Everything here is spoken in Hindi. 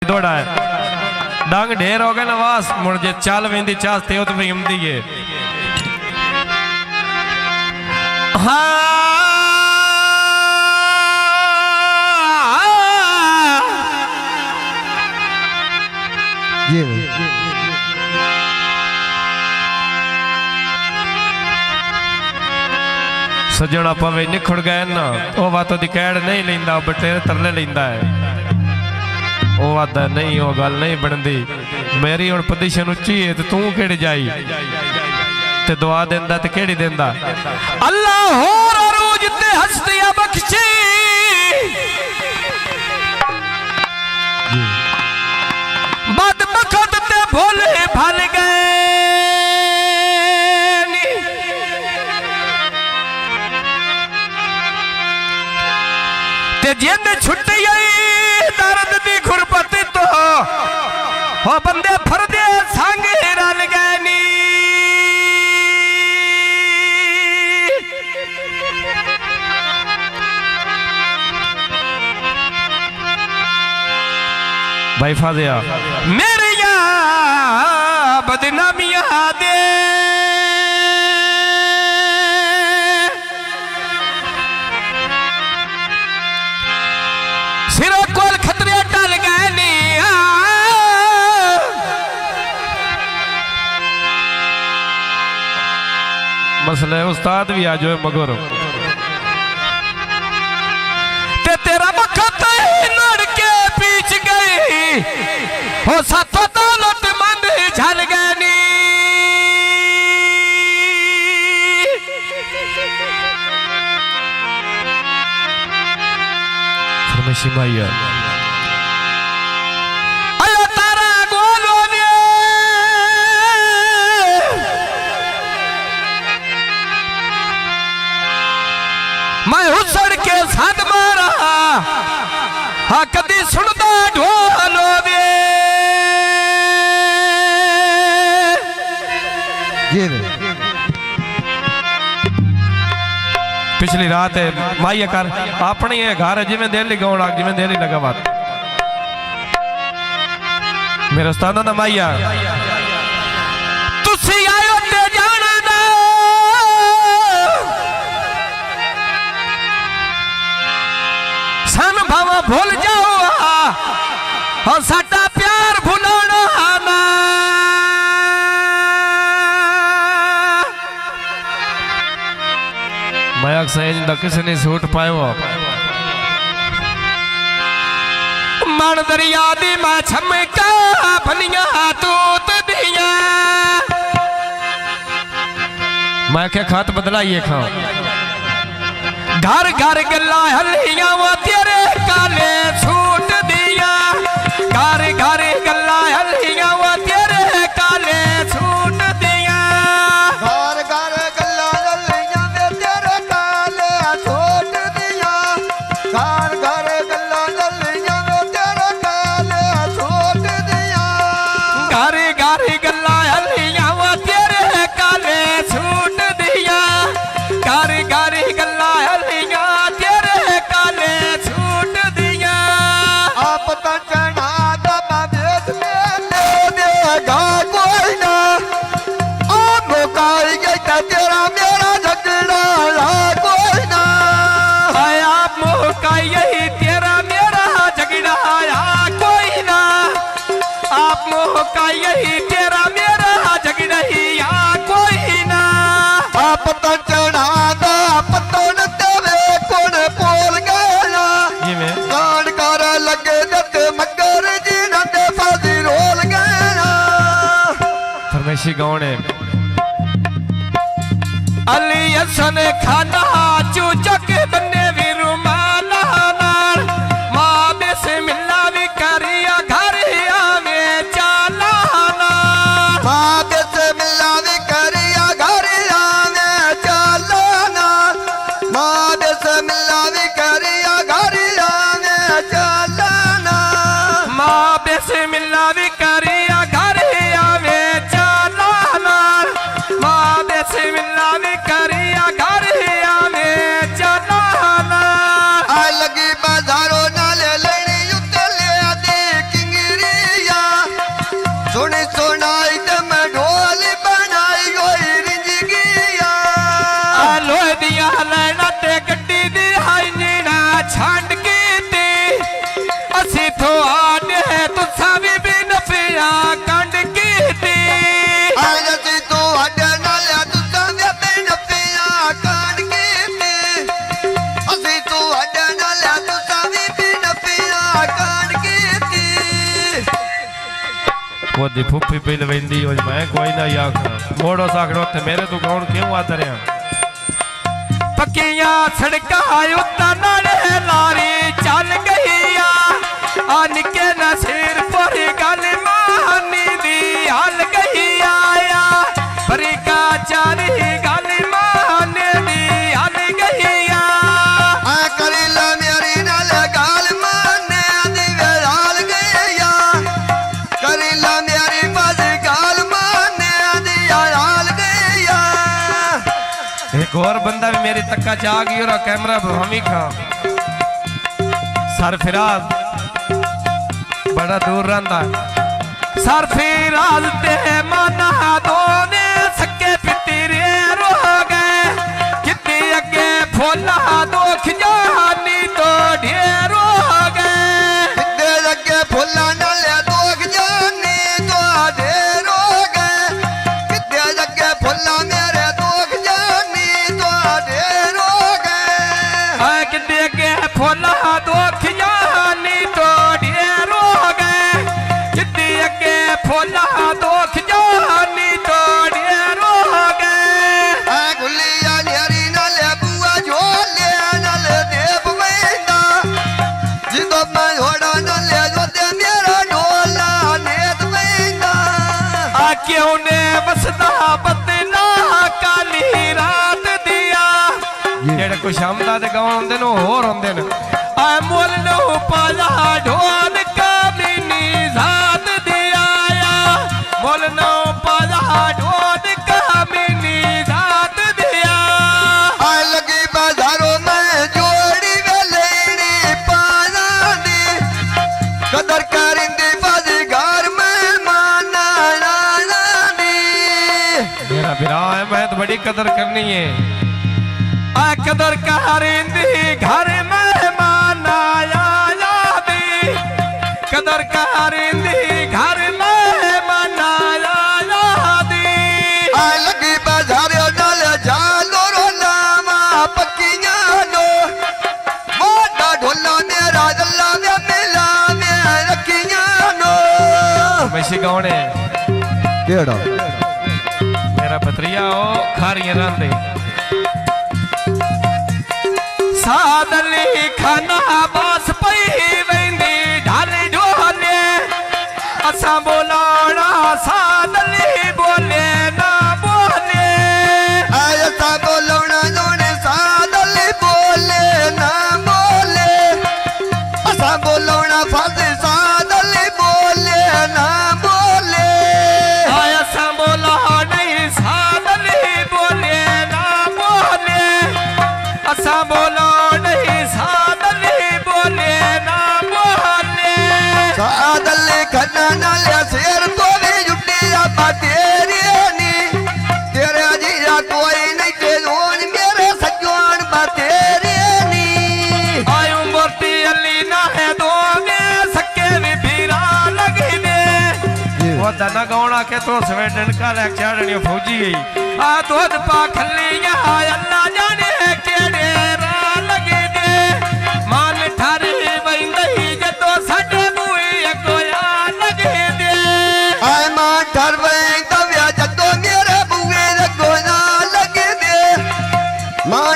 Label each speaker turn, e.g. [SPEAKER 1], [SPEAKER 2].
[SPEAKER 1] दौड़ा है डांग ढेर हो गए ना वास मुड़ जे चाल वेंदी चास ते तो भी हमदी है हाँ सजना पवे निखड़ गए ना वो बातों की कैड़ नहीं लेंदा बटेरे तरले लेंदा है वो आता नहीं वो गल नहीं बनती मेरी हुण पोजीशन उच्ची है तो तू केड़ी जाई ते दुआ देंदा ते केड़ी देंदा अल्लाह होर अरूज ते हस्तियां बख्शी बद बखत ते भोले भल गए जिंद छुट्टी दर्द दी खुरपत तो हो बंदे फरदे संग रल गए नी भाई फाजिया मेरे या बदनामियां दे सिरों कोल खतरे टल गए नी मसले उस्ताद भी आ जाए मगर ते तेरा वक्त लड़ के पीछ गई हो साथों दौलत मंद झल गए नी फरमाइशी अयो तारा गोलो ने मैं हुसड़ के साथ मारा हाँ कदी सुनता ढोलो दे पिछली रात है माई कर अपनी है घर जिमें दिल गाउन आग जिमें दिल लगा बात मेरे उस्ताद दा माइया तुसी आयो ते जाना दा सन भावा भूल जाओ और साडा प्यार भुलाना ना मैं अक्सर किसी ने सूट पायो मन दरिया दी मैं छमका भनिया तूत दिया मैं क्या खात बदलाइए खा घर घर गल्ला हलिया वो तेरे काले सूट दिया घर घर गल्ला हलिया वो तेरे काले सूट दिया घर घर गल्ला हलिया वो तेरे काले सूट दिया घर घर गल्ला हलिया वो तेरे काले सूट दिया घर घर गल्ला हलिया वो तेरे काले सूट दिया घर घर गल्ला हलिया तेरे काले सूट दिया आप तो चढ़ा दबा देश में ले देगा कोई ना आप मुकाई गई तेरा मेरा झगड़ा कोई ना आप मुकाई गई तेरा मेरा झगड़ा कोई ना आप मुकाई गई तेरा मेरा झगड़ा कोई ना आप तो चढ़ा दा पतन तेरे कौन बोल गया कान कर लगे जत मगर जी नंदे फादी रोल गया फरमाइशी कौन है अली हसन खाना चूचक बन्ने भी रुमाला नाल मां बिस्मिल्लाह भी करिया घर आवे चालाना मां बिस्मिल्लाह भी करिया घर आवे चालाना मां बिस्मिल्लाह भी करिया घर आवे चालाना मां बिस्मिल्लाह भी करिया घर आवे चालाना मां बिस्मिल्लाह भी करिया घर आवे चालाना आ लगी बाजारों नाले लेनी उतले आदि किंगरी वो दी फुफी पिल वेंदी हो मैं कोई ना या मोड़ो साकड़ो ते मेरे तू कौन क्यों आता रहा पक्कियां सड़का उत्ता नाले लारी चल गईया आन के नसीर पर गल मानी दी हल गईया परी का चारी गल माने दी हल गईया
[SPEAKER 2] करीला मेरी नाल गाल माने दी हाल गईया करीला मेरी बस गाल माने दी हाल गईया
[SPEAKER 1] एक और बंदा भी मेरी तक्का चाह गई और कैमरा हमी खा सरफराज बड़ा दूर रहा सरफराज ते मना दोने सके पितरे रो गए कितने अगे फूला दो खजानी तो ढेर हो गए
[SPEAKER 2] कितने अगे फूला नाल दो खजानी तो ढेर हो गए कितने अगे फूला मेरे दो खजानी तो ढेर हो गए
[SPEAKER 1] कितने अगे फूला दो खजानी तो ढेर हो गए कितने अगे फूला दो खजानी तो ढेर हो गए
[SPEAKER 2] गुलिया नेरी नाल बुआ झोले नाल देव मैंदा जिदो मैं होड़ा नाल जो ते मेरा ढोला नेत मैंदा
[SPEAKER 1] क्यों ने बसदा बदना काली रात दिया जेड़े कुछ आमदा ते गाउं होंदे ने होर होंदे ने आ मुल नो पाला ढोल कामिनी जात दिया मुल नो पाला ढोल कामिनी जात दिया
[SPEAKER 2] आ लगी बाजारों में जोड़ी वे लेनी पाना दी कदर करिंदी बाजीगार में माना नाना दी
[SPEAKER 1] मेरा बिरा है मैं तो बड़ी कदर करनी है आ कदर करिंदी घर में माना दी कदर करिंदी घर में माना दी
[SPEAKER 2] आ लगी बाजारों नाल जालो रो लामा पक्कियां नो मोटा ढोला मेरा जल्ला वे मिला में रखियां नो
[SPEAKER 1] वैसे कौन है
[SPEAKER 2] केड़ा
[SPEAKER 1] मेरा भतरिया हो खारियां रंदे सादली खाना बास पई वेंदी ढाल ढोले असा बोलाना सादली बोले ना बोले
[SPEAKER 2] ऐसा बोलना जोने सादल बोले ना बोले ऐसा बोलना फांसी सादल बोले ना बोले
[SPEAKER 1] ऐसा बोला नहीं सादली बोले ना बोले असा बोला नहीं सादली बोले ना बोले
[SPEAKER 2] सादल खन्ना नाले शेर तो भी जुटिया तेरी नी तेरे जीरा कोई नहीं ते जोन मेरे सजोन तेरी नी
[SPEAKER 1] आयु मूर्ति अली ना है दो में सके भी भीरा लगी दे वो दना गौना के तो स्वेडन का लेक्चर फौजी गई आ दूध पा खलिया अल्लाह जाने केड़े रा लगी दे मान ठारी वंदई जदो साडे मुई कोया लगी दे
[SPEAKER 2] आय मां ठरवे तव्या जतो मेरे बुए गोना लगे दे मां